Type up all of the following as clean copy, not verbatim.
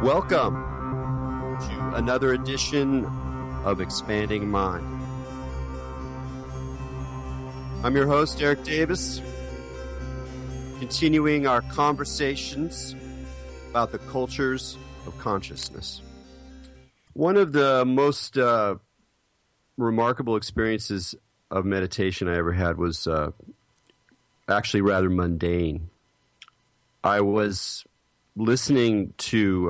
Welcome to another edition of Expanding Mind. I'm your host, Erik Davis, continuing our conversations about the cultures of consciousness. One of the most remarkable experiences of meditation I ever had was actually rather mundane. I was listening to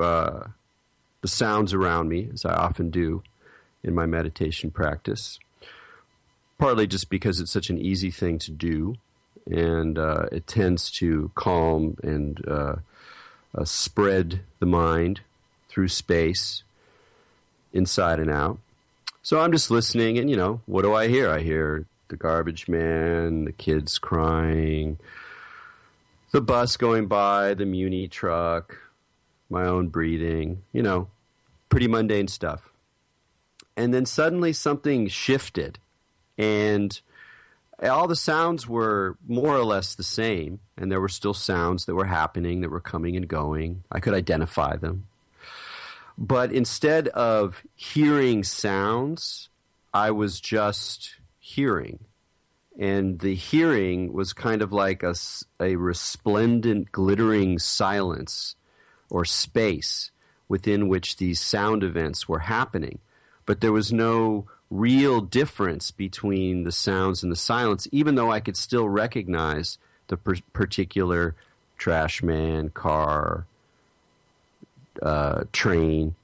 the sounds around me, as I often do in my meditation practice, partly just because it's such an easy thing to do, and it tends to calm and spread the mind through space, inside and out. So I'm just listening, and, what do I hear? I hear the garbage man, the kids crying, the bus going by, the Muni truck, my own breathing, pretty mundane stuff. And then suddenly something shifted, and all the sounds were more or less the same, and there were still sounds that were happening, that were coming and going. I could identify them. But instead of hearing sounds, I was just hearing. And the hearing was kind of like a resplendent, glittering silence or space within which these sound events were happening. But there was no real difference between the sounds and the silence, even though I could still recognize the particular trash man, car, train.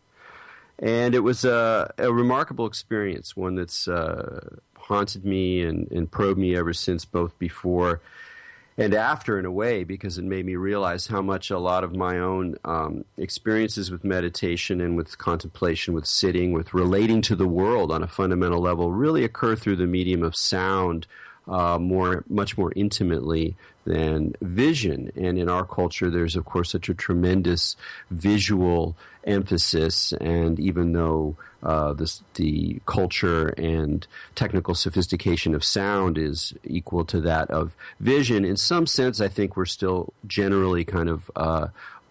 And it was a remarkable experience, one that's haunted me and probed me ever since, both before and after, in a way, because it made me realize how much a lot of my own experiences with meditation and with contemplation, with sitting, with relating to the world on a fundamental level really occur through the medium of sound much more intimately than vision. And in our culture, there's, of course, such a tremendous visual emphasis, and even though the culture and technical sophistication of sound is equal to that of vision, in some sense, I think we're still generally kind of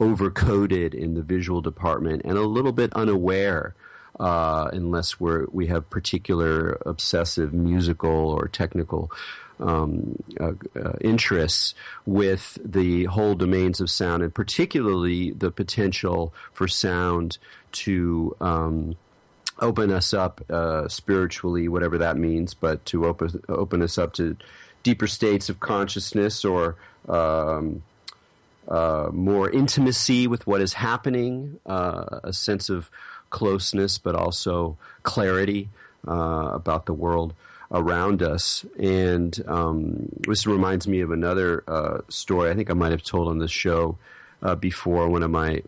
overcoded in the visual department and a little bit unaware, unless we have particular obsessive musical or technical interests with the whole domains of sound, and particularly the potential for sound to open us up spiritually, whatever that means, but to open us up to deeper states of consciousness or more intimacy with what is happening, a sense of closeness, but also clarity about the world around us. And this reminds me of another story I think I might have told on this show before, one of my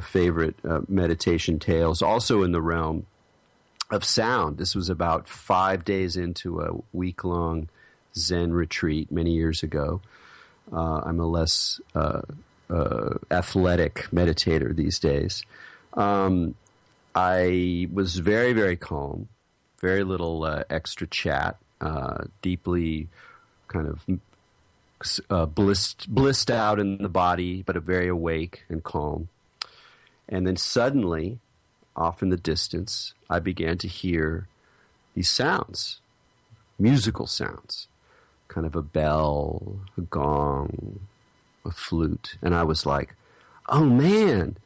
favorite meditation tales, also in the realm of sound. This was about 5 days into a week-long Zen retreat many years ago. I'm a less athletic meditator these days. I was very, very calm, very little extra chat, deeply kind of blissed out in the body, but very awake and calm. And then suddenly, off in the distance, I began to hear these sounds, musical sounds, kind of a bell, a gong, a flute. And I was like, oh man,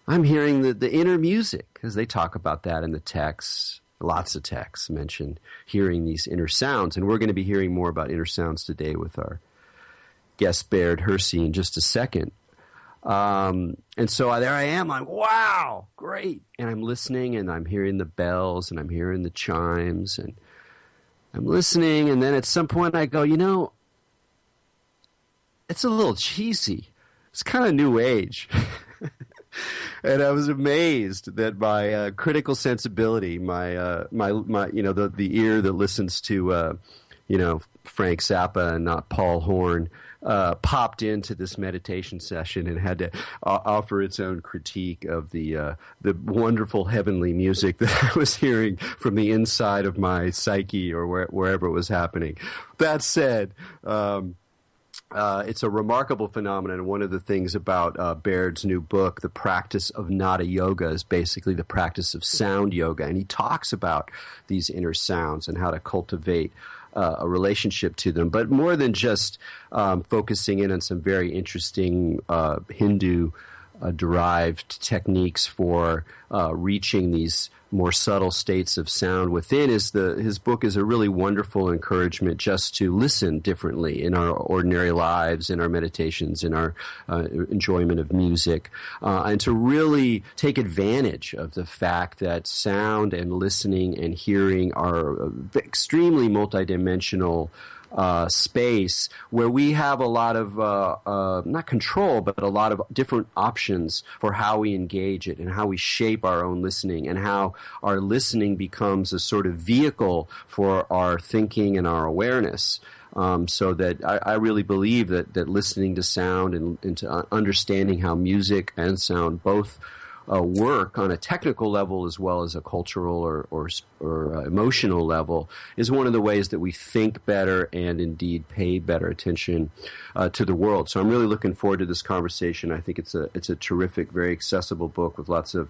I'm hearing the inner music, as they talk about that in the texts. Lots of texts mention hearing these inner sounds, and we're going to be hearing more about inner sounds today with our guest Baird Hersey in just a second. And so there I am, I'm, wow, great. And I'm listening, and I'm hearing the bells, and I'm hearing the chimes, and I'm listening, and then at some point I go, it's a little cheesy. It's kind of new age. And I was amazed that my critical sensibility, my the ear that listens to Frank Zappa and not Paul Horn, popped into this meditation session and had to offer its own critique of the wonderful heavenly music that I was hearing from the inside of my psyche or wherever it was happening. That said, It's a remarkable phenomenon. One of the things about Baird's new book, The Practice of Nada Yoga, is basically the practice of sound yoga. And he talks about these inner sounds and how to cultivate a relationship to them. But more than just focusing in on some very interesting Hindu derived techniques for reaching these more subtle states of sound within, his book is a really wonderful encouragement just to listen differently in our ordinary lives, in our meditations, in our enjoyment of music, and to really take advantage of the fact that sound and listening and hearing are extremely multidimensional space where we have a lot of, not control, but a lot of different options for how we engage it and how we shape our own listening and how our listening becomes a sort of vehicle for our thinking and our awareness. So that I really believe that listening to sound and to understanding how music and sound both work on a technical level as well as a cultural or emotional level is one of the ways that we think better and indeed pay better attention to the world. So I'm really looking forward to this conversation. I think it's a terrific, very accessible book with lots of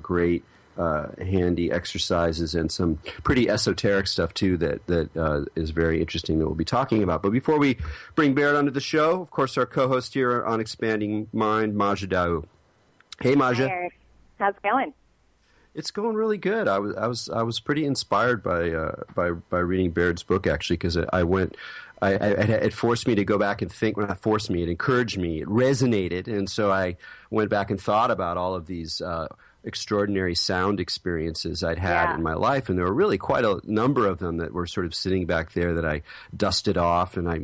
great handy exercises and some pretty esoteric stuff too that is very interesting that we'll be talking about. But before we bring Baird onto the show, of course, our co-host here on Expanding Mind, Maja Daou. Hey, Maja. Hi, Erik. How's it going? It's going really good. I was pretty inspired by reading Baird's book actually, because it forced me to go back and think. When it forced me, it encouraged me, it resonated, and so I went back and thought about all of these extraordinary sound experiences I'd had in my life, and there were really quite a number of them that were sort of sitting back there that I dusted off, and I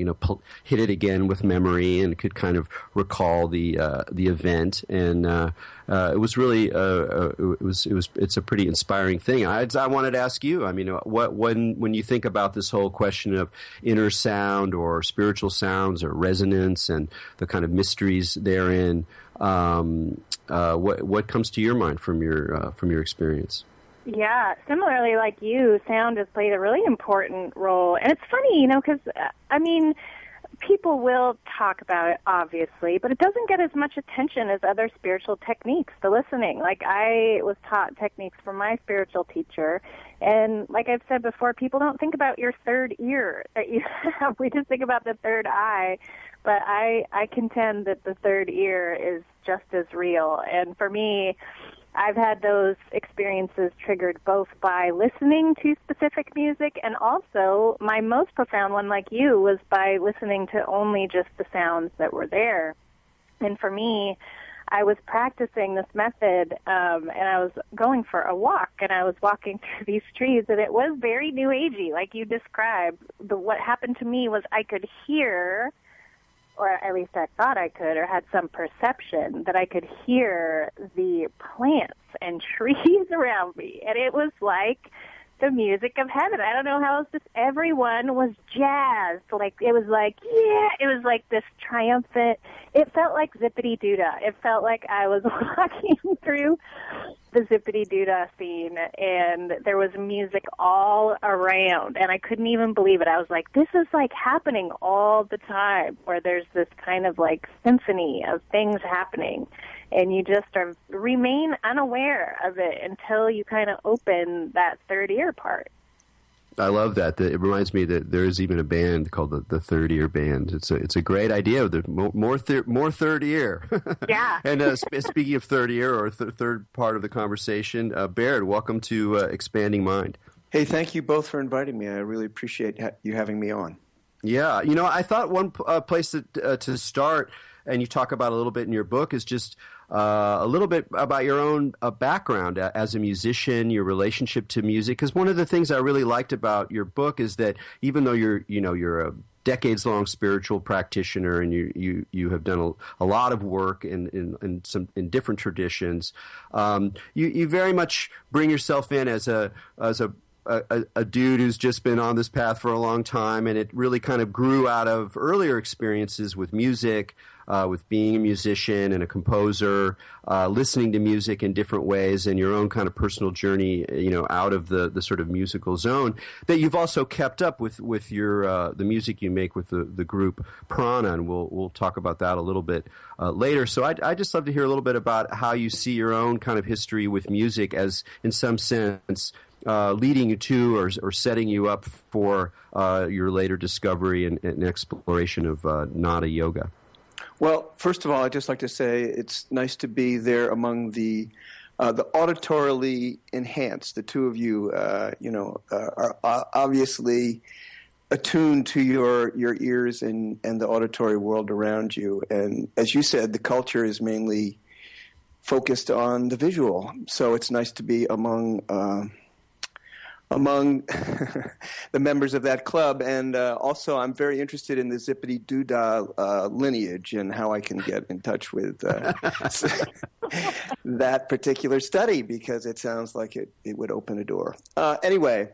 hit it again with memory and could kind of recall the event, and it was really it's a pretty inspiring thing. I wanted to ask you, I mean, when you think about this whole question of inner sound or spiritual sounds or resonance and the kind of mysteries therein, what comes to your mind from your experience? Yeah, similarly, like you, sound has played a really important role. And it's funny, because, people will talk about it, obviously, but it doesn't get as much attention as other spiritual techniques, the listening. Like, I was taught techniques from my spiritual teacher, and like I've said before, people don't think about your third ear that you have. We just think about the third eye. But I contend that the third ear is just as real. And for me, I've had those experiences triggered both by listening to specific music, and also my most profound one, like you, was by listening to only just the sounds that were there. And for me, I was practicing this method, and I was going for a walk, and I was walking through these trees, and it was very New Agey, like you described. What happened to me was I could hear, or at least I thought I could, or had some perception that I could hear the plants and trees around me. And it was like the music of heaven. I don't know how else everyone was jazzed. Like, it was like, it was like this triumphant, it felt like zippity-doo-dah. It felt like I was walking through the zippity-doo-dah scene, and there was music all around, and I couldn't even believe it. I was like, this is like happening all the time, where there's this kind of like symphony of things happening, and you just remain unaware of it until you kind of open that third ear part. I love that. It reminds me that there is even a band called the Third Ear Band. It's a great idea. The more third ear. Yeah. And speaking of third ear, or third part of the conversation, Baird, welcome to Expanding Mind. Hey, thank you both for inviting me. I really appreciate you having me on. Yeah, I thought one place to start, and you talk about a little bit in your book, is just a little bit about your own background as a musician, your relationship to music. Because one of the things I really liked about your book is that even though you're a decades-long spiritual practitioner, and you have done a lot of work in different traditions, you very much bring yourself in as a a dude who's just been on this path for a long time, and it really kind of grew out of earlier experiences with music, with being a musician and a composer, listening to music in different ways, and your own kind of personal journey, out of the sort of musical zone that you've also kept up with your the music you make with the group Prana, and we'll talk about that a little bit later. So I'd just love to hear a little bit about how you see your own kind of history with music as, in some sense, leading you to or setting you up for your later discovery and exploration of Nada Yoga. Well, first of all, I'd just like to say it's nice to be there among the auditorily enhanced. The two of you, are obviously attuned to your ears and the auditory world around you. And as you said, the culture is mainly focused on the visual. So it's nice to be among the members of that club. And also, I'm very interested in the Zippity Doodah lineage and how I can get in touch with that particular study, because it sounds like it would open a door. Anyway,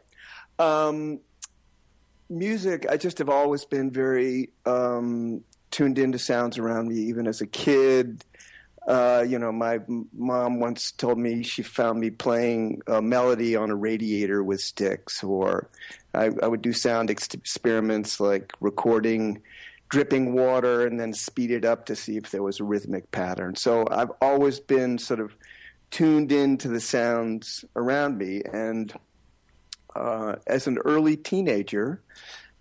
music, I just have always been very tuned into sounds around me, even as a kid. My mom once told me she found me playing a melody on a radiator with sticks, or I would do sound experiments like recording dripping water and then speed it up to see if there was a rhythmic pattern. So I've always been sort of tuned into the sounds around me. And as an early teenager,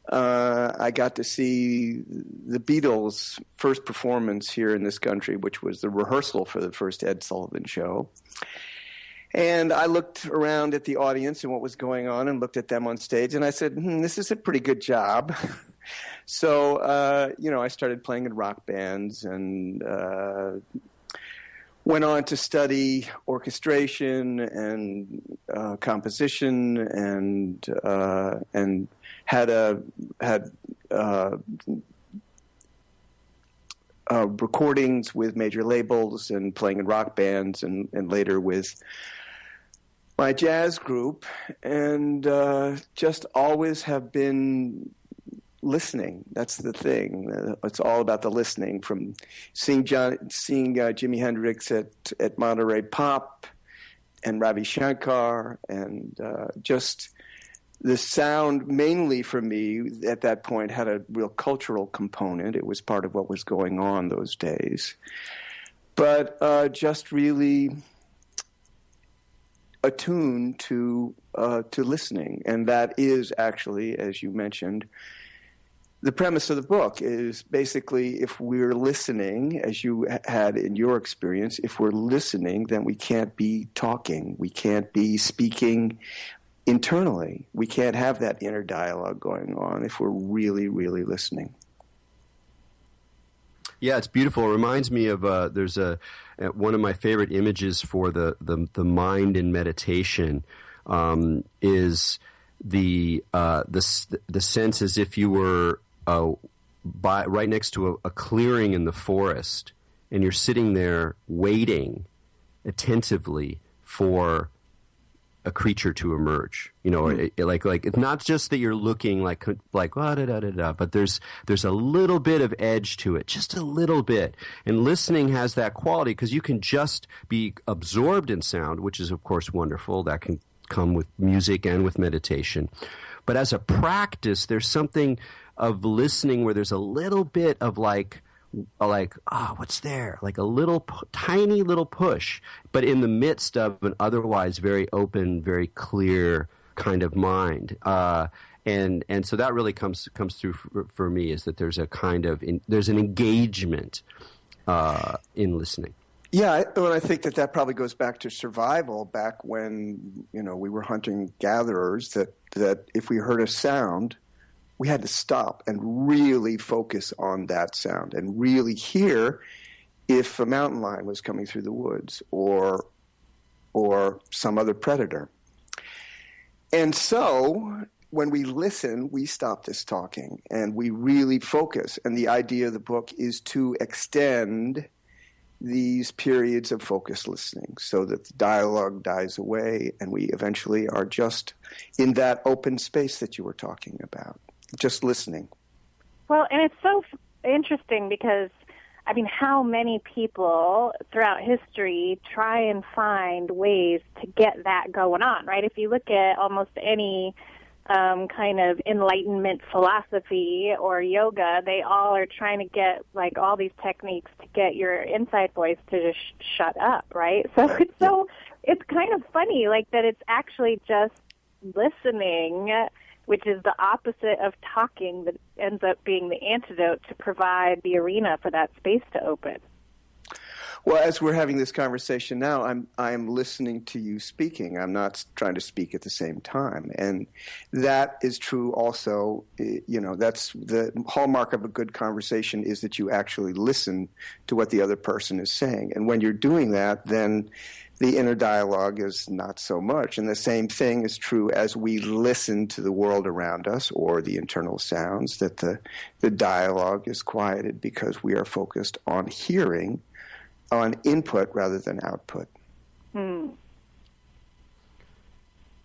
I got to see the Beatles' first performance here in this country, which was the rehearsal for the first Ed Sullivan show. And I looked around at the audience and what was going on and looked at them on stage, and I said, this is a pretty good job. So, I started playing in rock bands and went on to study orchestration and composition and had recordings with major labels and playing in rock bands and later with my jazz group, and just always have been listening. That's the thing. It's all about the listening, from seeing Jimi Hendrix at Monterey Pop and Ravi Shankar, and just the sound, mainly for me at that point, had a real cultural component. It was part of what was going on those days. But just really attuned to listening. And that is actually, as you mentioned, the premise of the book is basically, if we're listening, as you had in your experience, if we're listening, then we can't be talking. We can't be speaking internally. We can't have that inner dialogue going on if we're really, really listening. Yeah, it's beautiful. It reminds me of there's one of my favorite images for the mind in meditation is the sense as if you were right next to a clearing in the forest, and you're sitting there waiting attentively for a creature to emerge. Like it's not just that you're looking like but there's a little bit of edge to it, just a little bit. And listening has that quality because you can just be absorbed in sound, which is of course wonderful. That can come with music and with meditation. But as a practice, there's something of listening where there's a little bit of what's there? Like a little tiny little push, but in the midst of an otherwise very open, very clear kind of mind. And so that really comes through for me, is that there's a kind of there's an engagement in listening. Yeah, and I think that probably goes back to survival, back when we were hunting gatherers. That if we heard a sound, we had to stop and really focus on that sound and really hear if a mountain lion was coming through the woods or some other predator. And so when we listen, we stop this talking and we really focus. And the idea of the book is to extend these periods of focused listening so that the dialogue dies away and we eventually are just in that open space that you were talking about, just listening. Well, and it's so interesting because, I mean, how many people throughout history try and find ways to get that going on, right? If you look at almost any kind of enlightenment philosophy or yoga, they all are trying to get like all these techniques to get your inside voice to just shut up, right? So it's kind of funny, like that it's actually just listening, which is the opposite of talking, that ends up being the antidote to provide the arena for that space to open. Well, as we're having this conversation now, I'm listening to you speaking. I'm not trying to speak at the same time. And that is true also. You know, that's the hallmark of a good conversation, is that you actually listen to what the other person is saying. And when you're doing that, then the inner dialogue is not so much. And the same thing is true as we listen to the world around us or the internal sounds, that the dialogue is quieted because we are focused on hearing, on input rather than output. Hmm.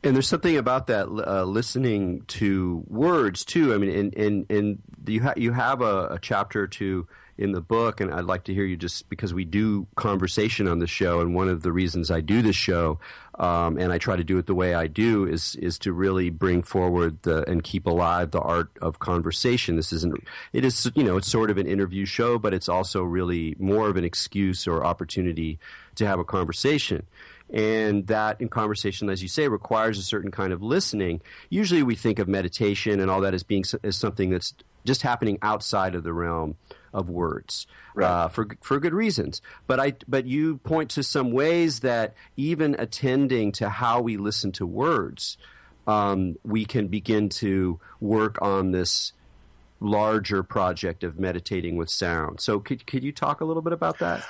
And there's something about that listening to words too. I mean, and you have a chapter or two in the book, and I'd like to hear you, just because we do conversation on the show, and one of the reasons I do this show, and I try to do it the way I do, is to really bring forward and keep alive the art of conversation. It is, you know, it's sort of an interview show, but it's also really more of an excuse or opportunity to have a conversation. And that in conversation, as you say, requires a certain kind of listening. Usually we think of meditation and all that as something that's just happening outside of the realm of words, right, for good reasons. But you point to some ways that even attending to how we listen to words, we can begin to work on this larger project of meditating with sound. So could you talk a little bit about that?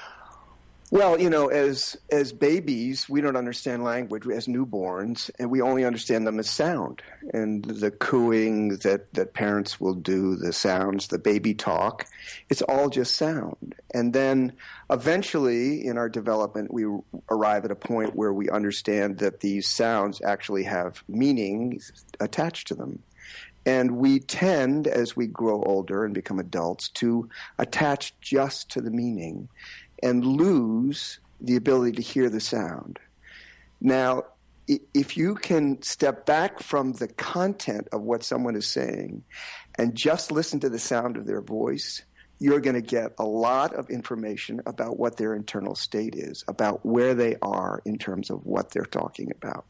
Well, you know, as babies, we don't understand language as newborns, and we only understand them as sound. And the cooing that parents will do, the sounds, the baby talk, it's all just sound. And then eventually in our development, we arrive at a point where we understand that these sounds actually have meaning attached to them. And we tend, as we grow older and become adults, to attach just to the meaning and lose the ability to hear the sound. Now, if you can step back from the content of what someone is saying and just listen to the sound of their voice, you're going to get a lot of information about what their internal state is, about where they are in terms of what they're talking about.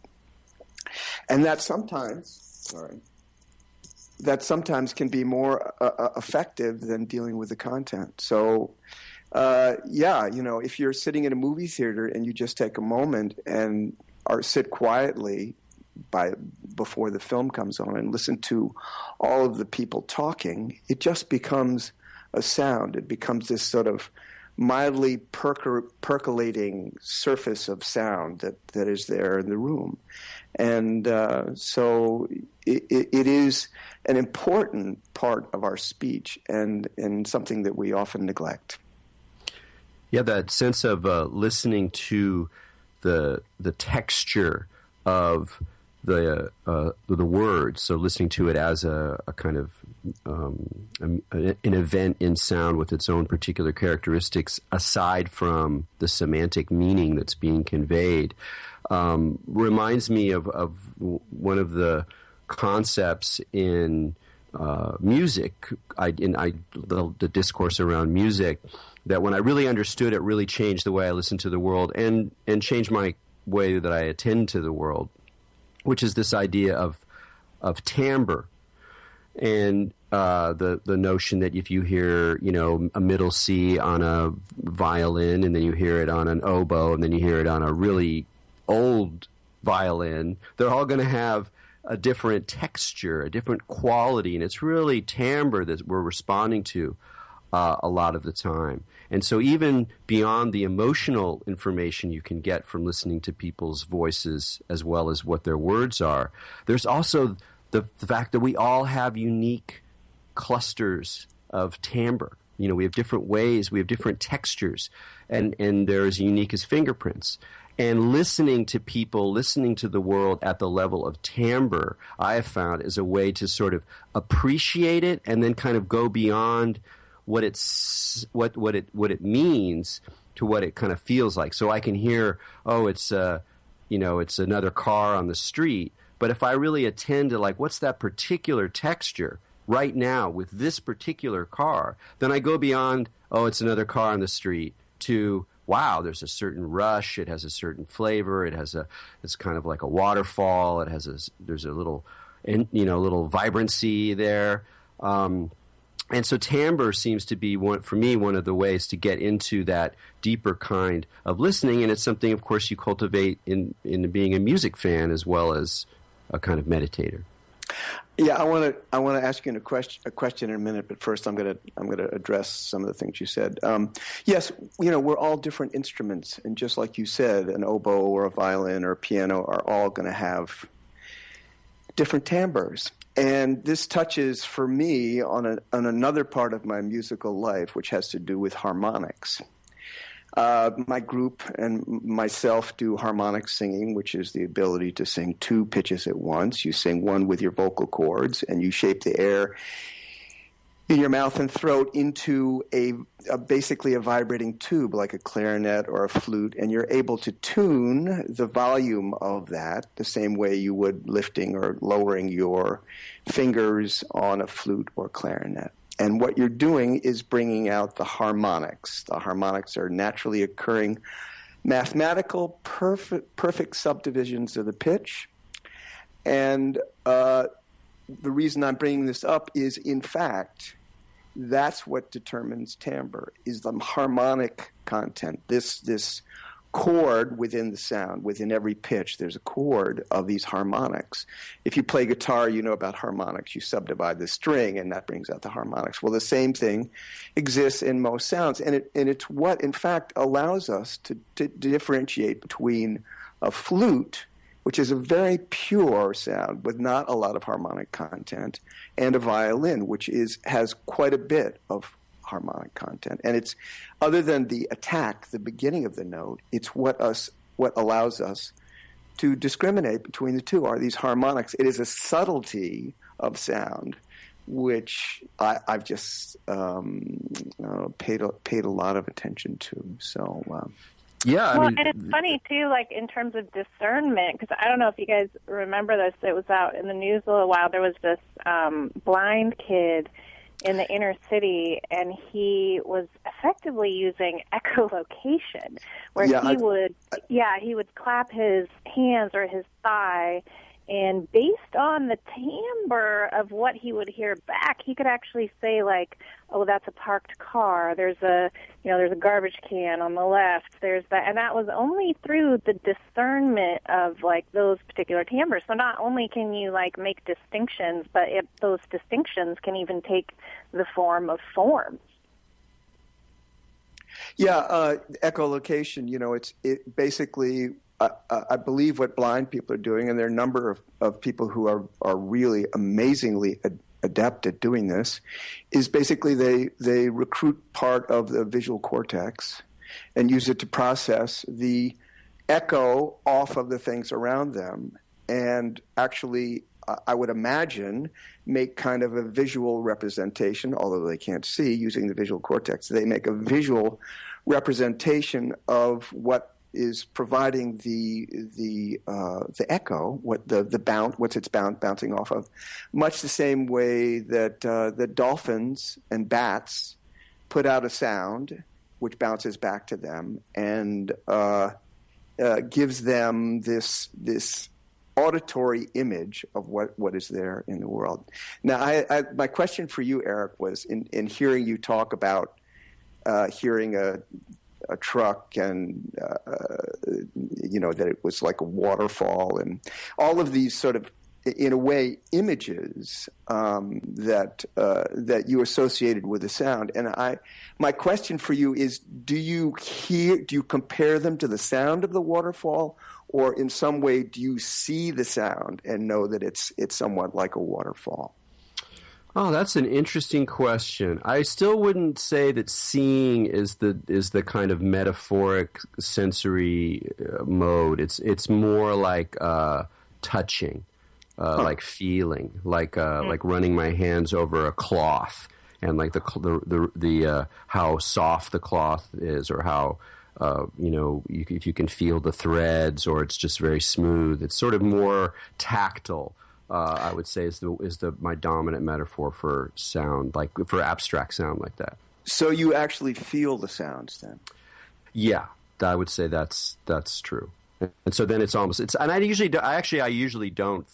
And that sometimes can be more effective than dealing with the content. So, you know, if you're sitting in a movie theater and you just take a moment or sit quietly before the film comes on and listen to all of the people talking, it just becomes a sound. It becomes this sort of mildly percolating surface of sound that is there in the room. And so it is an important part of our speech and something that we often neglect. Yeah, that sense of listening to the texture of the words, so listening to it as a kind of an event in sound with its own particular characteristics, aside from the semantic meaning that's being conveyed, reminds me of one of the concepts in music, the discourse around music, that when I really understood it, really changed the way I listen to the world and changed my way that I attend to the world, which is this idea of timbre, and the notion that if you hear, you know, a middle C on a violin, and then you hear it on an oboe, and then you hear it on a really old violin, they're all going to have a different texture, a different quality, and it's really timbre that we're responding to a lot of the time. And so even beyond the emotional information you can get from listening to people's voices as well as what their words are, there's also the fact that we all have unique clusters of timbre We have different ways, we have different textures, and they're as unique as fingerprints. And listening to people, listening to the world at the level of timbre, I have found is a way to sort of appreciate it and then kind of go beyond what it means to what it kind of feels like. So I can hear, it's another car on the street. But if I really attend to like, what's that particular texture right now with this particular car, then I go beyond, it's another car on the street, to, wow, there's a certain rush, it has a certain flavor, it's kind of like a waterfall, there's a little, little vibrancy there. And so timbre seems to be, for me, one of the ways to get into that deeper kind of listening. And it's something, of course, you cultivate in being a music fan as well as a kind of meditator. Yeah, I want to ask you a question in a minute, but first I'm going to address some of the things you said. Yes, we're all different instruments, and just like you said, an oboe or a violin or a piano are all going to have different timbres. And this touches, for me, on another part of my musical life, which has to do with harmonics. My group and myself do harmonic singing, which is the ability to sing two pitches at once. You sing one with your vocal cords, and you shape the air in your mouth and throat into basically a vibrating tube, like a clarinet or a flute, and you're able to tune the volume of that the same way you would lifting or lowering your fingers on a flute or clarinet. And what you're doing is bringing out the harmonics. The harmonics are naturally occurring mathematical, perfect subdivisions of the pitch. And the reason I'm bringing this up is, in fact, that's what determines timbre, is the harmonic content. This chord within the sound, within every pitch, there's a chord of these harmonics. If you play guitar, you know about harmonics. You subdivide the string, and that brings out the harmonics. Well, the same thing exists in most sounds, and it's what, in fact, allows us to differentiate between a flute, which is a very pure sound with not a lot of harmonic content, and a violin, which has quite a bit of harmonic content. And it's, other than the attack, the beginning of the note, it's what allows us to discriminate between the two, are these harmonics. It is a subtlety of sound which I've just paid a lot of attention to. So yeah, and it's funny too, like in terms of discernment, because I don't know if you guys remember this. It was out in the news a little while. There was this blind kid in the inner city, and he was effectively using echolocation, where he would clap his hands or his thigh, and based on the timbre of what he would hear back, he could actually say, like, oh, that's a parked car. There's a garbage can on the left. There's that, and that was only through the discernment of like those particular timbres. So not only can you like make distinctions, but those distinctions can even take the form of forms. Yeah, echolocation. It basically. I believe what blind people are doing, and there are a number of people who are really amazingly adept at doing this, is basically they recruit part of the visual cortex and use it to process the echo off of the things around them, and actually, I would imagine, make kind of a visual representation, although they can't see using the visual cortex. They make a visual representation of what is providing the echo, what's it's bouncing off of, much the same way that the dolphins and bats put out a sound which bounces back to them and gives them this auditory image of what is there in the world. Now, my question for you, Erik, was in hearing you talk about hearing a truck and that it was like a waterfall and all of these sort of, in a way, images that you associated with the sound. And my question for you is, do you compare them to the sound of the waterfall, or in some way do you see the sound and know that it's somewhat like a waterfall? Oh, that's an interesting question. I still wouldn't say that seeing is the kind of metaphoric sensory mode. It's more like touching, like feeling, like running my hands over a cloth, and like the how soft the cloth is, or how if you can feel the threads, or it's just very smooth. It's sort of more tactile. I would say is my dominant metaphor for sound, like for abstract sound like that. So you actually feel the sounds then? Yeah, I would say that's true. And so then and I usually don't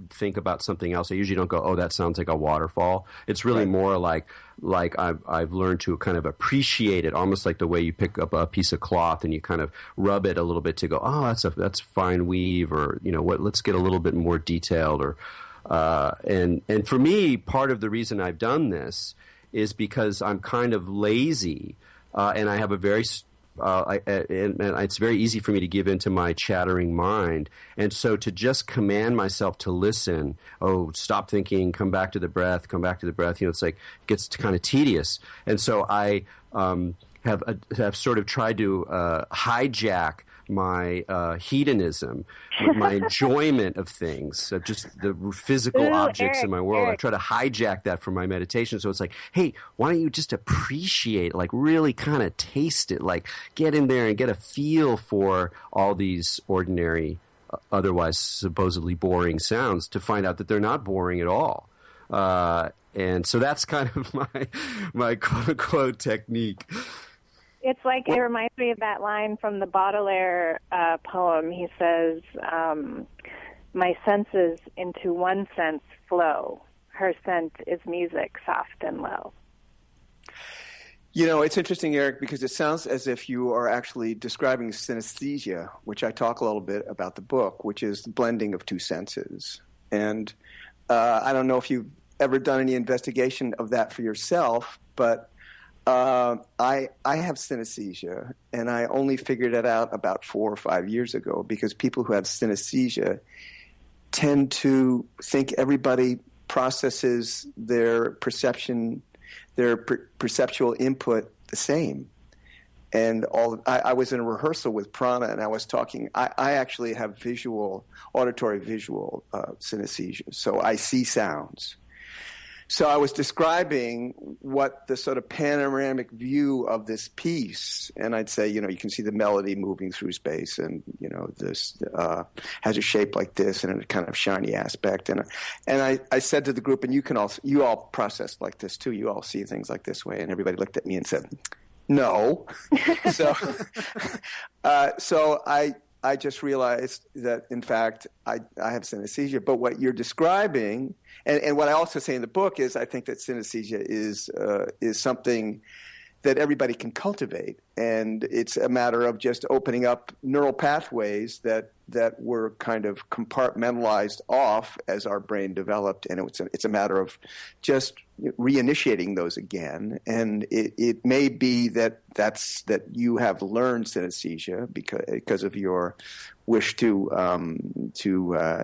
think about something else. I usually don't go, oh, that sounds like a waterfall. It's really more like I've learned to kind of appreciate it, almost like the way you pick up a piece of cloth and you kind of rub it a little bit to go, oh, that's fine weave, or let's get a little bit more detailed, or and for me, part of the reason I've done this is because I'm kind of lazy, and I have a very and it's very easy for me to give into my chattering mind. And so to just command myself to listen, stop thinking, come back to the breath, it's like, it gets kind of tedious. And so I have sort of tried to hijack my hedonism, my enjoyment of things, of just the physical objects Erik, in my world. Erik. I try to hijack that for my meditation. So it's like, hey, why don't you just appreciate, like really kind of taste it, like get in there and get a feel for all these ordinary, otherwise supposedly boring sounds, to find out that they're not boring at all. And so that's kind of my quote unquote technique. It's like, it reminds me of that line from the Baudelaire poem. He says, my senses into one sense flow. Her scent is music, soft and low. It's interesting, Erik, because it sounds as if you are actually describing synesthesia, which I talk a little bit about the book, which is the blending of two senses. And I don't know if you've ever done any investigation of that for yourself, but I have synesthesia, and I only figured it out about 4 or 5 years ago, because people who have synesthesia tend to think everybody processes their perception, their perceptual input the same. And I was in a rehearsal with Prana, and I was talking. I actually have auditory visual synesthesia, so I see sounds. So I was describing what the sort of panoramic view of this piece, and I'd say, you can see the melody moving through space, and this has a shape like this and a kind of shiny aspect, and I said to the group, and you all process like this too. You all see things like this way, and everybody looked at me and said, no. So I just realized that, in fact, I have synesthesia. But what you're describing, and what I also say in the book, is I think that synesthesia is something that everybody can cultivate, and it's a matter of just opening up neural pathways that were kind of compartmentalized off as our brain developed, and it's a matter of just reinitiating those again. And it may be that you have learned synesthesia because of your wish to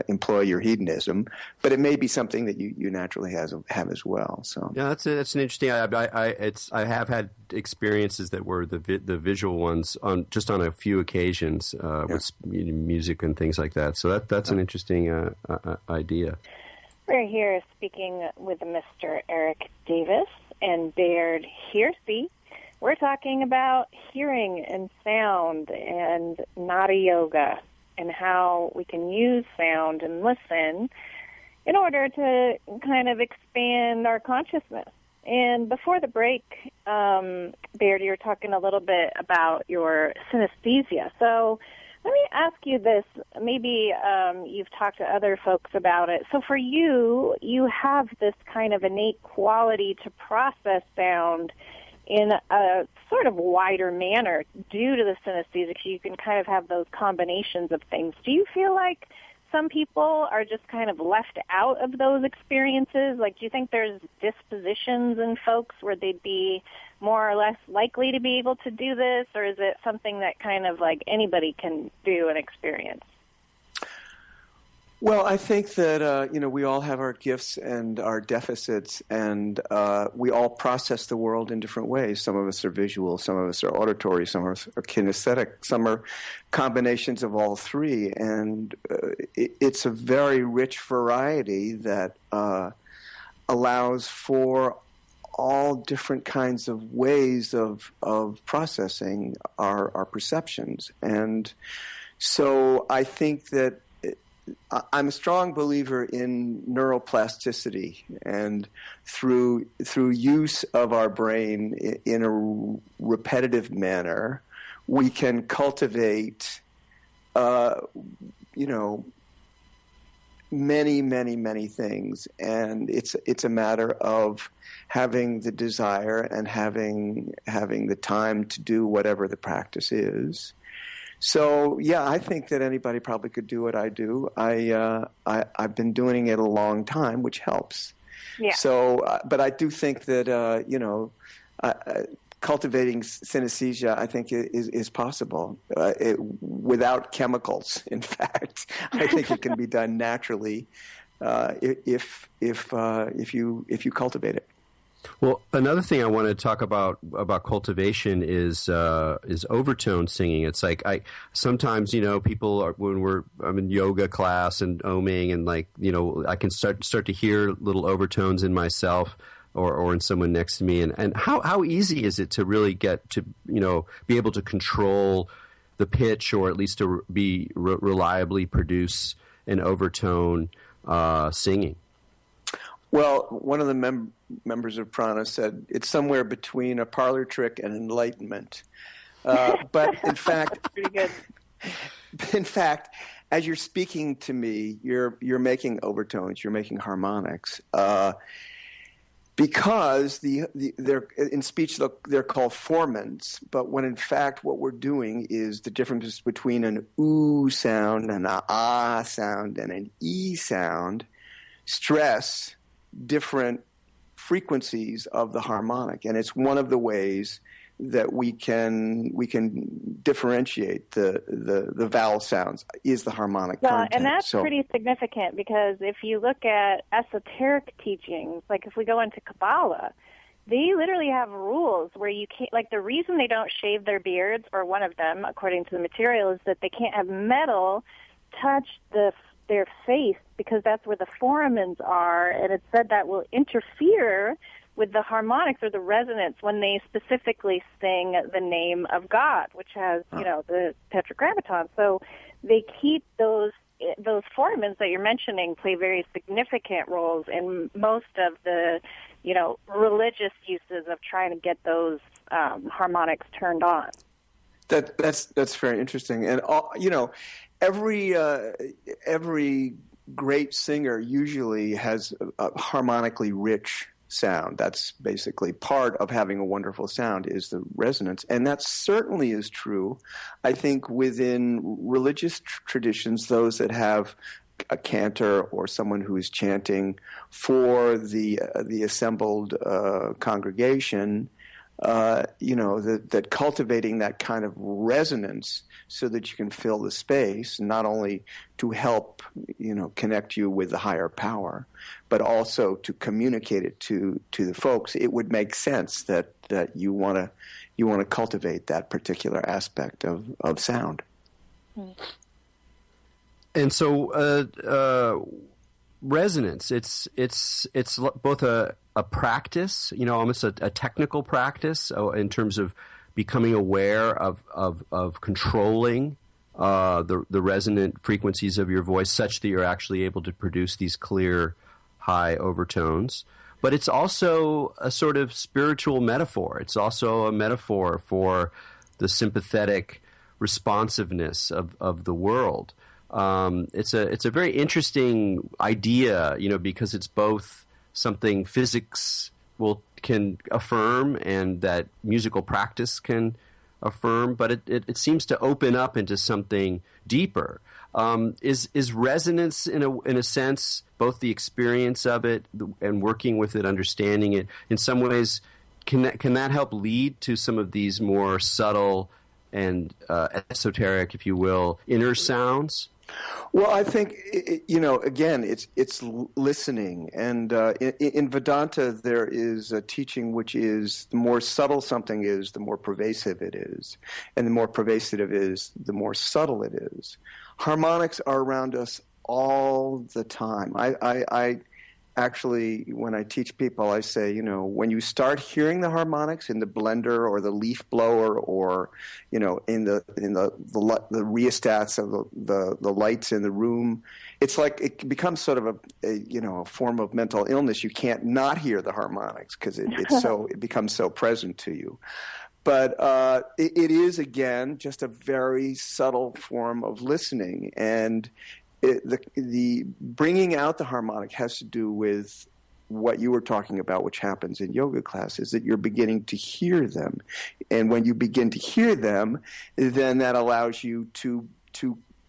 employ your hedonism, but it may be something that you naturally have as well. So yeah, that's an interesting. I have had experiences that were the visual ones on a few occasions with music and things like that. So that's an interesting idea. We're here speaking with Mr. Erik Davis and Baird Hersey. We're talking about hearing and sound and nada yoga, and how we can use sound and listen in order to kind of expand our consciousness. And before the break, Baird, you were talking a little bit about your synesthesia. So let me ask you this. Maybe you've talked to other folks about it. So for you, you have this kind of innate quality to process sound in a sort of wider manner due to the synesthesia. You can kind of have those combinations of things. Do you feel like some people are just kind of left out of those experiences? Like, do you think there's dispositions in folks where they'd be more or less likely to be able to do this, or is it something that kind of like anybody can do and experience? Well, I think that we all have our gifts and our deficits, and we all process the world in different ways. Some of us are visual, some of us are auditory, some of us are kinesthetic, some are combinations of all three, and it's a very rich variety that allows for all different kinds of ways of processing our perceptions. And so I think that I'm a strong believer in neuroplasticity, and through use of our brain in a repetitive manner, we can cultivate, many, many, many things. And it's a matter of having the desire and having the time to do whatever the practice is. So, yeah, I think that anybody probably could do what I do. I've been doing it a long time, which helps. Yeah. So, but I do think that, cultivating synesthesia, I think, is possible without chemicals. In fact, I think it can be done naturally if you cultivate it. Well, another thing I want to talk about cultivation is overtone singing. It's like sometimes people are I'm in yoga class and oming, and I can start to hear little overtones in myself or in someone next to me. And how easy is it to really get to be able to control the pitch, or at least to be reliably produce an overtone singing? Well, one of the members of Prana said it's somewhere between a parlor trick and enlightenment. But in fact, pretty good. In fact, as you're speaking to me, you're making overtones, you're making harmonics, because they're in speech they're called formants. But when in fact what we're doing is the difference between an ooh sound and an ah sound and an e sound stress different frequencies of the harmonic, and it's one of the ways that we can differentiate the vowel sounds is the harmonic content. And that's pretty significant, because if you look at esoteric teachings, like if we go into Kabbalah, they literally have rules where you can't, like the reason they don't shave their beards, or one of them, according to the material, is that they can't have metal touch their face, because that's where the foramens are, and it's said that will interfere with the harmonics or the resonance when they specifically sing the name of God, which has, the tetragrammaton. So they keep those foramens that you're mentioning play very significant roles in most of the, religious uses of trying to get those harmonics turned on. That's very interesting, and every great singer usually has a harmonically rich sound. That's basically part of having a wonderful sound, is the resonance, and that certainly is true, I think, within religious traditions, those that have a cantor or someone who is chanting for the assembled congregation. That cultivating that kind of resonance so that you can fill the space, not only to help, connect you with the higher power, but also to communicate it to the folks. It would make sense that you want to cultivate that particular aspect of sound. And so, resonance, it's both a practice, almost a technical practice in terms of becoming aware of controlling the resonant frequencies of your voice such that you're actually able to produce these clear high overtones. But it's also a sort of spiritual metaphor. It's also a metaphor for the sympathetic responsiveness of the world. It's a very interesting idea, because it's both something physics can affirm and that musical practice can affirm, but it seems to open up into something deeper. Is resonance in a sense both the experience of it and working with it, understanding it in some ways? Can that help lead to some of these more subtle and esoteric, if you will, inner sounds? Well, I think again, it's listening, and in Vedanta there is a teaching which is the more subtle something is, the more pervasive it is, and the more pervasive it is, the more subtle it is. Harmonics are around us all the time. I actually, when I teach people, I say, when you start hearing the harmonics in the blender or the leaf blower, or in the rheostats of the lights in the room, it's like it becomes sort of a form of mental illness. You can't not hear the harmonics because it becomes so present to you. But it is, again, just a very subtle form of listening, and the bringing out the harmonic has to do with what you were talking about, which happens in yoga classes, that you're beginning to hear them. And when you begin to hear them, then that allows you to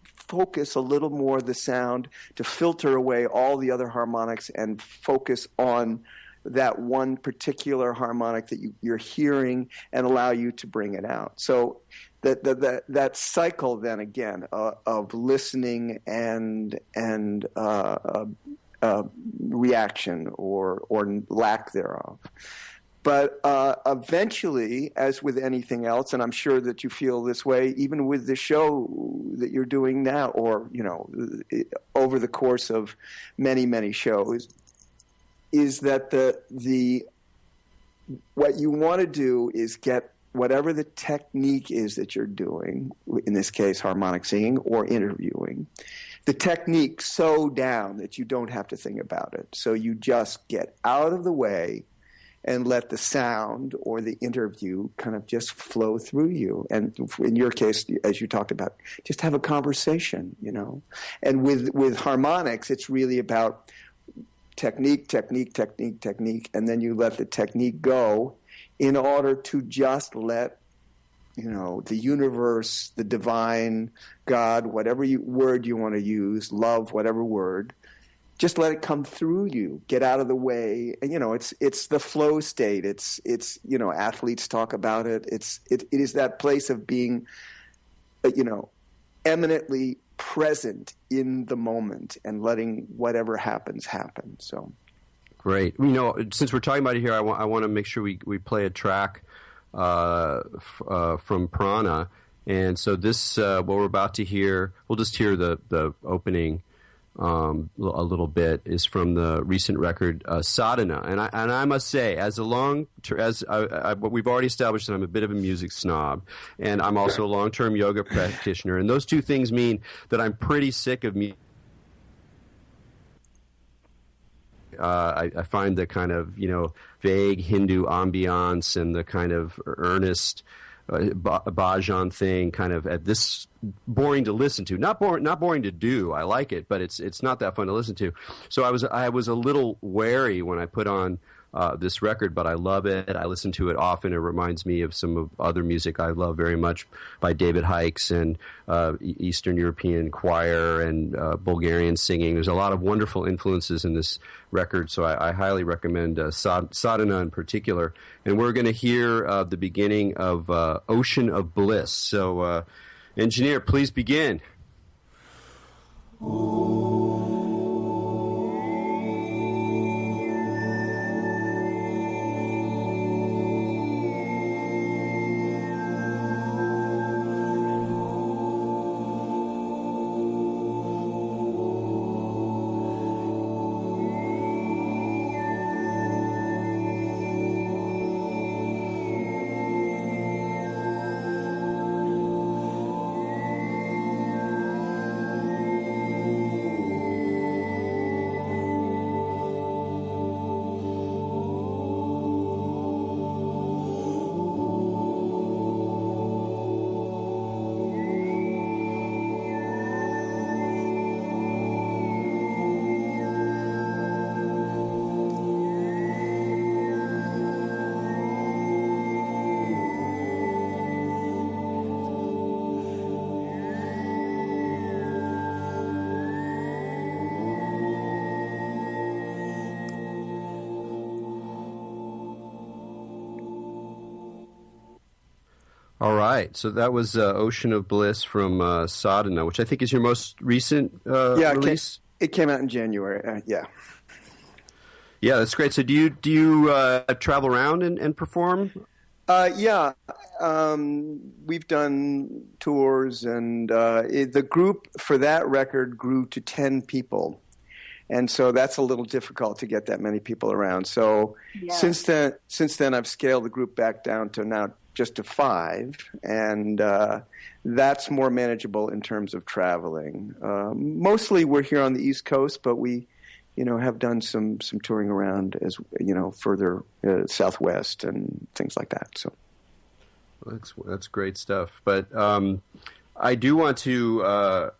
focus a little more the sound, to filter away all the other harmonics and focus on that one particular harmonic that you're hearing, and allow you to bring it out. So that cycle then again of listening and reaction or lack thereof. But eventually, as with anything else, and I'm sure that you feel this way, even with the show that you're doing now, or over the course of many, many shows, is that the what you want to do is get whatever the technique is that you're doing, in this case harmonic singing or interviewing, the technique so down that you don't have to think about it. So you just get out of the way and let the sound or the interview kind of just flow through you. And in your case, as you talked about, just have a conversation, And with harmonics, it's really about technique, and then you let the technique go in order to just let, the universe, the divine, God, whatever word you want to use, love, whatever word, just let it come through you. Get out of the way. And, it's the flow state. It's athletes talk about it. It is that place of being, eminently present in the moment and letting whatever happens happen. So great. Since we're talking about it here, I want to make sure we play a track from Prana. And so this, what we're about to hear, we'll just hear the opening a little bit, is from the recent record Sadhana. And I must say, what we've already established, that I'm a bit of a music snob, and I'm also a long-term yoga practitioner. And those two things mean that I'm pretty sick of music. I find the kind of vague Hindu ambiance and the kind of earnest bhajan thing kind of at this boring to listen to. Not boring to do. I like it, but it's not that fun to listen to. So I was a little wary when I put on this record, but I love it. I listen to it often. It reminds me of some of other music I love very much by David Hikes and Eastern European choir and Bulgarian singing. There's a lot of wonderful influences in this record, so I highly recommend Sadhana in particular. And we're going to hear the beginning of Ocean of Bliss. So, engineer, please begin. All right. So that was Ocean of Bliss from Sadhana, which I think is your most recent release. It came out in January. Yeah. Yeah, that's great. So do you travel around and perform? Yeah. We've done tours, and the group for that record grew to 10 people. And so that's a little difficult to get that many people around. So since then, I've scaled the group back down to now just to 5, and that's more manageable in terms of traveling. Mostly we're here on the East Coast, but we, have done some touring around as further Southwest and things like that. So that's great stuff. But I do want to.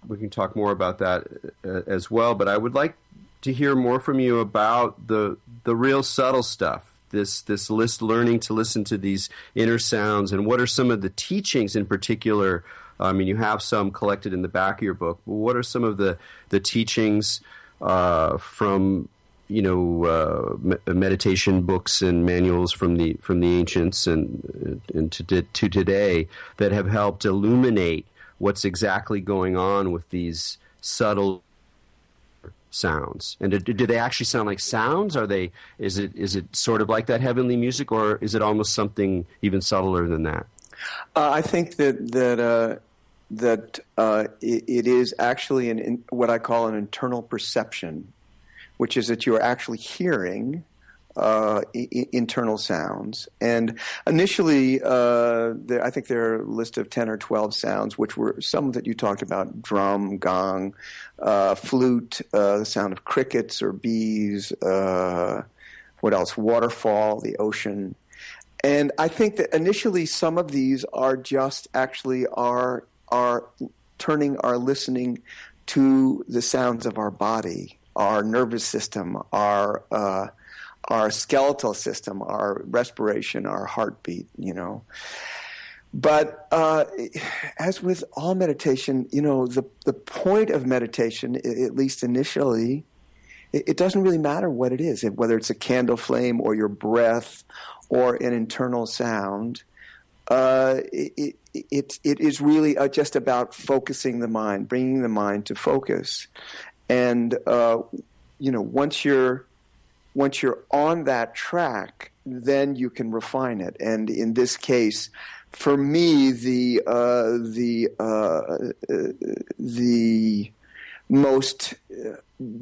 We can talk more about that as well, but I would like to hear more from you about the real subtle stuff. This learning to listen to these inner sounds, and what are some of the teachings in particular? I mean, you have some collected in the back of your book, but what are some of the teachings from meditation books and manuals from the ancients and to today that have helped illuminate what's exactly going on with these subtle sounds? And do they actually sound like sounds? Is it sort of like that heavenly music, or is it almost something even subtler than that? I think that it is actually what I call an internal perception, which is that you are actually hearing internal sounds. And initially, I think there are a list of 10 or 12 sounds, which were some that you talked about: drum, gong, flute, the sound of crickets or bees, what else? Waterfall, the ocean. And I think that initially some of these are just actually are turning our listening to the sounds of our body, our nervous system, our skeletal system, our respiration, our heartbeat, But as with all meditation, the point of meditation, at least initially, it doesn't really matter what it is, whether it's a candle flame or your breath or an internal sound. It is really just about focusing the mind, bringing the mind to focus. And, once you're on that track, then you can refine it. And in this case, for me, the most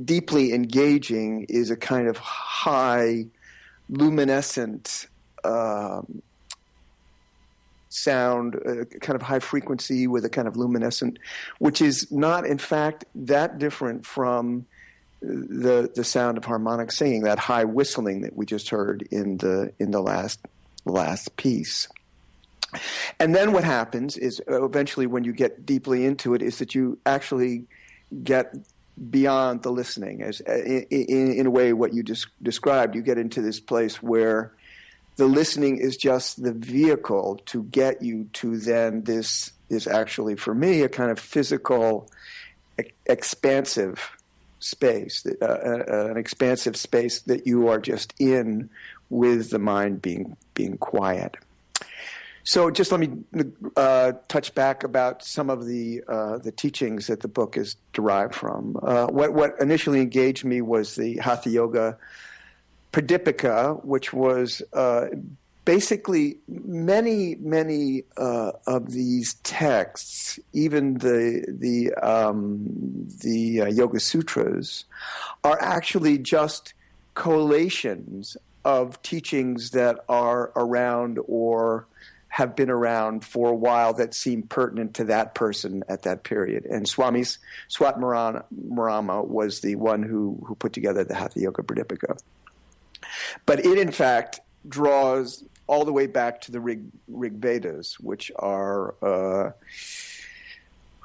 deeply engaging is a kind of high luminescent sound, kind of high frequency with a kind of luminescent, which is not, in fact, that different from the sound of harmonic singing, that high whistling that we just heard in the last piece. And then what happens is eventually, when you get deeply into it, is that you actually get beyond the listening. As in a way, what you described, you get into this place where the listening is just the vehicle to get you to then this is actually, for me, a kind of physical, expansive space, an expansive space that you are just in, with the mind being quiet. So just let me touch back about some of the teachings that the book is derived from. What initially engaged me was the Hatha Yoga Pradipika, which was basically many of these texts, even the Yoga Sutras, are actually just collations of teachings that are around or have been around for a while that seem pertinent to that person at that period. And Swami Swatmarama was the one who put together the Hatha Yoga Pradipika. But it, in fact, draws all the way back to the Rig Vedas, which are,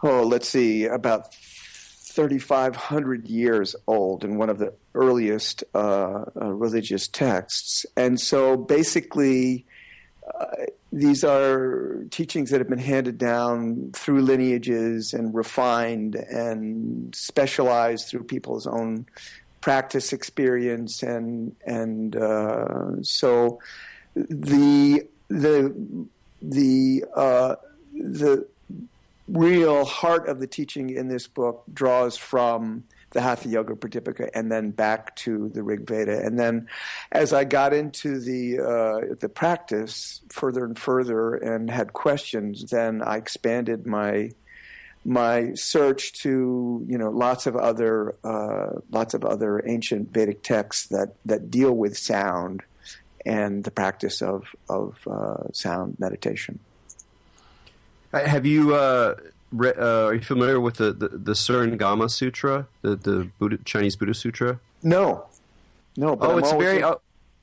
about 3,500 years old, and one of the earliest religious texts. And so basically, these are teachings that have been handed down through lineages and refined and specialized through people's own practice experience, and so the the real heart of the teaching in this book draws from the Hatha Yoga Pradipika and then back to the Rig Veda. And then as I got into the practice further and further and had questions, then I expanded my search to lots of other ancient Vedic texts that deal with sound and the practice of sound meditation. Have you are you familiar with the Surangama Sutra, the Chinese Buddha Sutra? No. But it's very.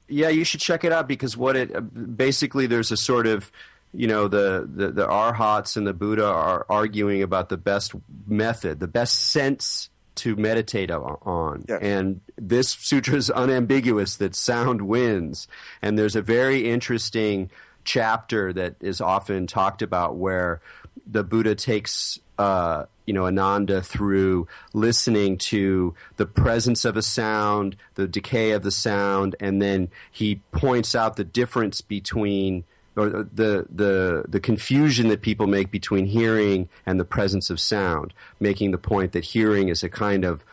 Yeah, you should check it out, because what it basically, there's a sort of, the Arhats and the Buddha are arguing about the best method, the best sense to meditate on. Yes. And this sutra is unambiguous that sound wins. And there's a very interesting chapter that is often talked about where the Buddha takes Ananda through listening to the presence of a sound, the decay of the sound, and then he points out the difference between, or the confusion that people make between hearing and the presence of sound, making the point that hearing is a kind of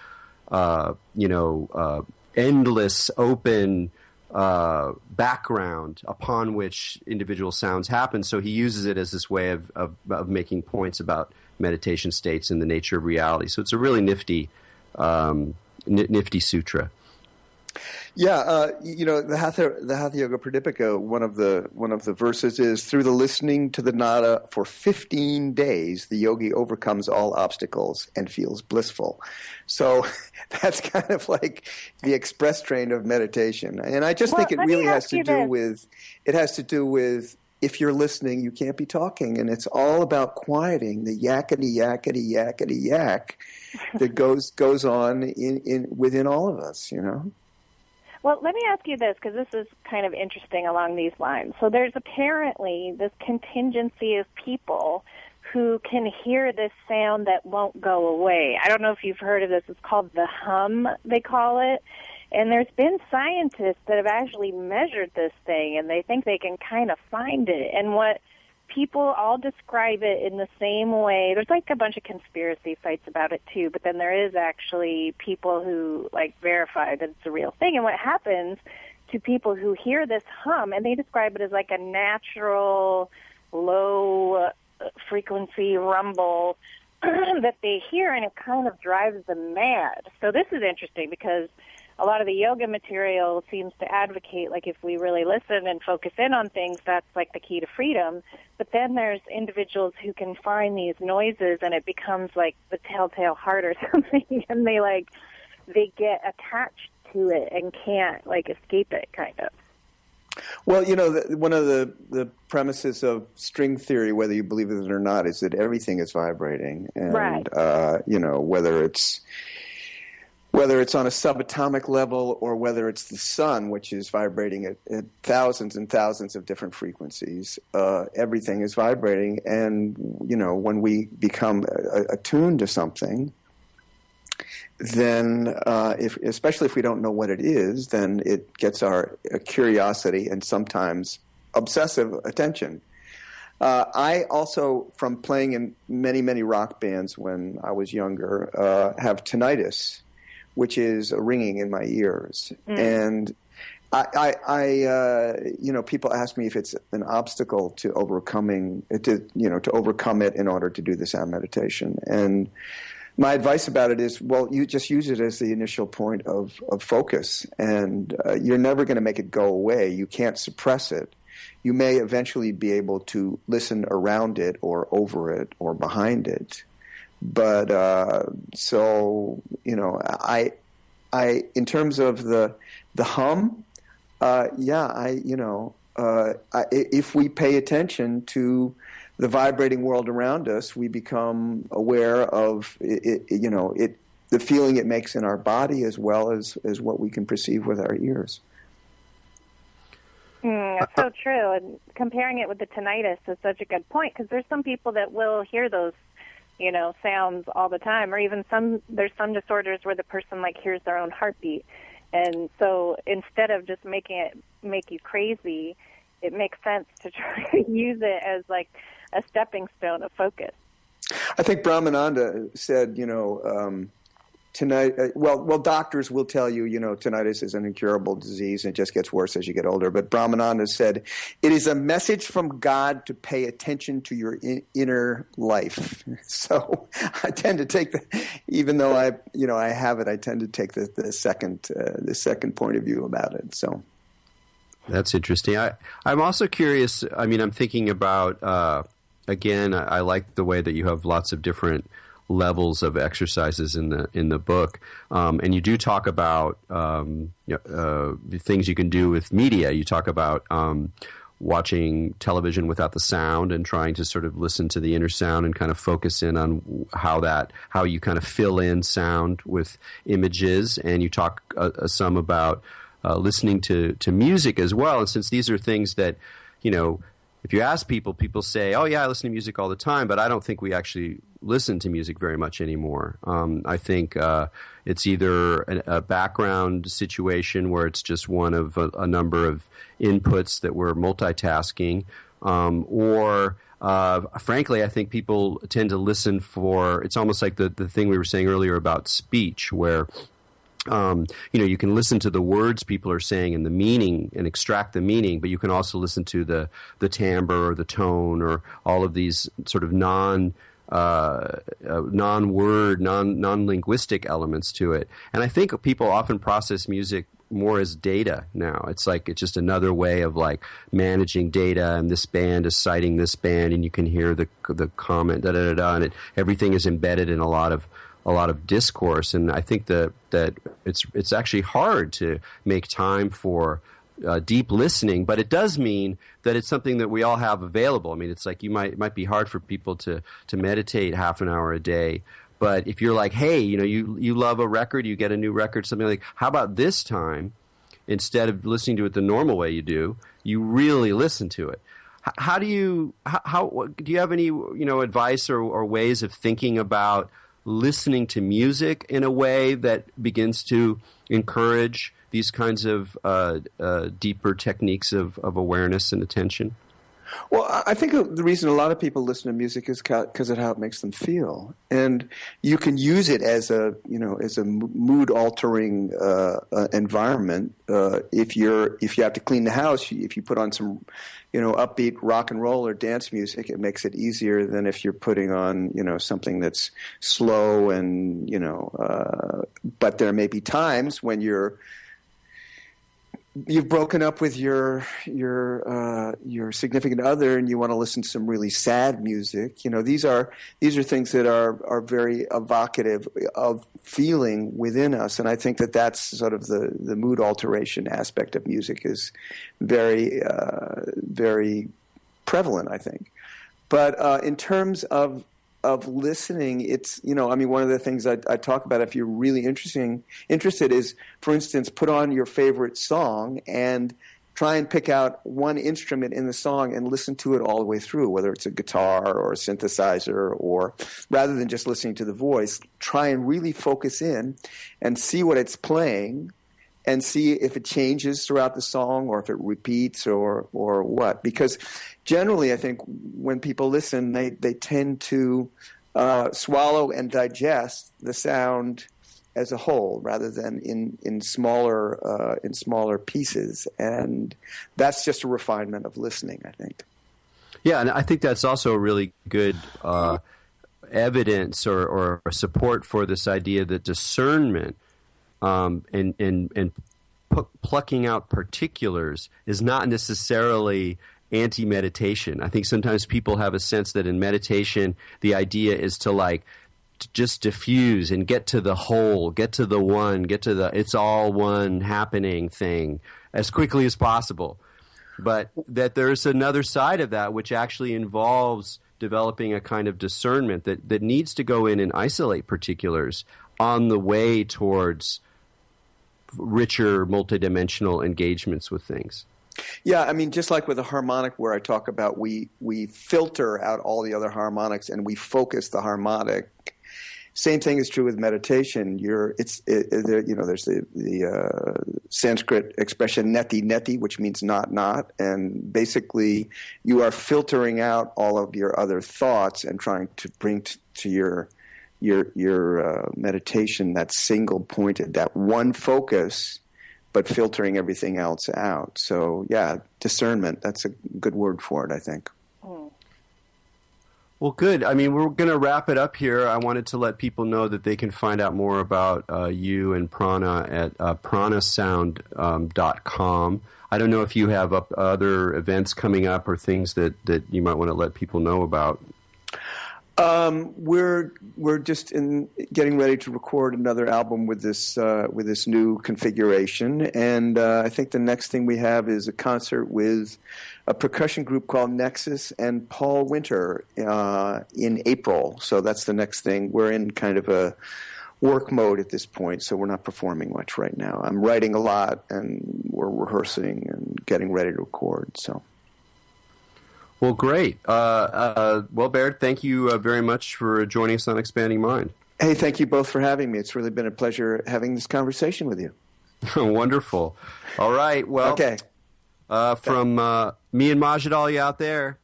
endless, open background upon which individual sounds happen. So he uses it as this way of making points about meditation states and the nature of reality. So it's a really nifty sutra. Yeah, the Hatha Yoga Pradipika, one of the verses is, through the listening to the nada for 15 days, the yogi overcomes all obstacles and feels blissful. So that's kind of like the express train of meditation. And I just think it really has to do with, if you're listening, you can't be talking. And it's all about quieting the yakety, yakety, yakety, yak that goes on within all of us, Well, let me ask you this, because this is kind of interesting along these lines. So there's apparently this contingency of people who can hear this sound that won't go away. I don't know if you've heard of this. It's called the hum, they call it. And there's been scientists that have actually measured this thing, and they think they can kind of find it. And what people all describe it in the same way. There's like a bunch of conspiracy sites about it too, but then there is actually people who verify that it's a real thing. And what happens to people who hear this hum, and they describe it as like a natural low frequency rumble that they hear, and it kind of drives them mad. So this is interesting because a lot of the yoga material seems to advocate, if we really listen and focus in on things, that's the key to freedom. But then there's individuals who can find these noises, and it becomes like the telltale heart or something, and they get attached to it and can't escape it, kind of. Well, one of the premises of string theory, whether you believe it or not, is that everything is vibrating, and right. Whether it's on a subatomic level or whether it's the sun, which is vibrating at thousands and thousands of different frequencies, everything is vibrating. And, when we become attuned to something, then especially if we don't know what it is, then it gets our curiosity and sometimes obsessive attention. I also, from playing in many, many rock bands when I was younger, have tinnitus, which is a ringing in my ears. And I people ask me if it's an obstacle to overcome it in order to do the sound meditation. And my advice about it is, well, you just use it as the initial point of focus, and you're never going to make it go away. You can't suppress it. You may eventually be able to listen around it or over it or behind it. But I in terms of the hum, if we pay attention to the vibrating world around us, we become aware of it, the feeling it makes in our body as well as what we can perceive with our ears. That's so true. And comparing it with the tinnitus is such a good point, because there's some people that will hear those sounds all the time, or even there's some disorders where the person hears their own heartbeat. And so instead of just making it make you crazy, it makes sense to try to use it as like a stepping stone of focus. I think Brahmananda said, tonight, well, doctors will tell you, tinnitus is an incurable disease and it just gets worse as you get older. But Brahmananda said, it is a message from God to pay attention to your inner life. So I tend to take even though I have it, I tend to take the second point of view about it. So that's interesting. I'm also curious. I mean, I'm thinking about, again, I like the way that you have lots of different levels of exercises in the book, and you do talk about the things you can do with media. You talk about watching television without the sound and trying to sort of listen to the inner sound and kind of focus in on how you kind of fill in sound with images. And you talk some about listening to music as well. And since these are things that, if you ask people say, oh, yeah, I listen to music all the time, but I don't think we actually listen to music very much anymore. I think it's either a background situation where it's just one of a number of inputs that we're multitasking, or frankly, I think people tend to listen for, it's almost like the thing we were saying earlier about speech, where you can listen to the words people are saying and the meaning and extract the meaning, but you can also listen to the timbre or the tone or all of these sort of non-word, non-linguistic elements to it. And I think people often process music more as data now. It's like it's just another way of like managing data, and this band is citing this band, and you can hear the comment, and everything is embedded in a lot of discourse. And I think that it's actually hard to make time for deep listening, but it does mean that it's something that we all have available. I mean, it's like it might be hard for people to meditate half an hour a day, but if you're like, hey, you love a record, you get a new record, something like, how about this time, instead of listening to it the normal way you do, you really listen to it. How do you have any advice or ways of thinking about listening to music in a way that begins to encourage these kinds of deeper techniques of awareness and attention? Well, I think the reason a lot of people listen to music is because of how it makes them feel, and you can use it as a mood altering environment. If you have to clean the house, if you put on some upbeat rock and roll or dance music, it makes it easier than if you're putting on something that's slow and But there may be times when you've broken up with your significant other and you want to listen to some really sad music. These are things that are very evocative of feeling within us, and I think that's sort of the mood alteration aspect of music is very very prevalent, I think. But in terms of listening, it's one of the things I talk about, if you're really interested is, for instance, put on your favorite song and try and pick out one instrument in the song and listen to it all the way through, whether it's a guitar or a synthesizer, or rather than just listening to the voice, try and really focus in and see what it's playing and see if it changes throughout the song or if it repeats or what. Because generally, I think when people listen, they tend to swallow and digest the sound as a whole rather than in smaller pieces. And that's just a refinement of listening, I think. Yeah, and I think that's also a really good evidence or support for this idea that discernment and plucking out particulars is not necessarily anti-meditation. I think sometimes people have a sense that in meditation, the idea is to just diffuse and get to the whole, get to the one, get to the it's all one happening thing as quickly as possible. But that there's another side of that which actually involves developing a kind of discernment that needs to go in and isolate particulars on the way towards richer, multidimensional engagements with things. Yeah, I mean, just like with a harmonic where I talk about we filter out all the other harmonics and we focus the harmonic, Same thing is true with meditation. There's the Sanskrit expression neti neti, which means not, and basically you are filtering out all of your other thoughts and trying to bring to your meditation that single pointed, that one focus, but filtering everything else out. So yeah, discernment. That's a good word for it, I think. Well, good. I mean, we're going to wrap it up here. I wanted to let people know that they can find out more about you and Prana at pranasound.com. I don't know if you have other events coming up or things that you might want to let people know about. We're just getting ready to record another album with this new configuration, and I think the next thing we have is a concert with a percussion group called Nexus and Paul Winter in April. So that's the next thing. We're in kind of a work mode at this point, so we're not performing much right now. I'm writing a lot, and we're rehearsing and getting ready to record. So. Well, great. Well, Baird, thank you very much for joining us on Expanding Mind. Hey, thank you both for having me. It's really been a pleasure having this conversation with you. Wonderful. All right. Well, okay. From me and Majid, all you out there,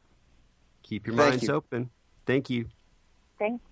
keep your minds open. Thank you. Thanks.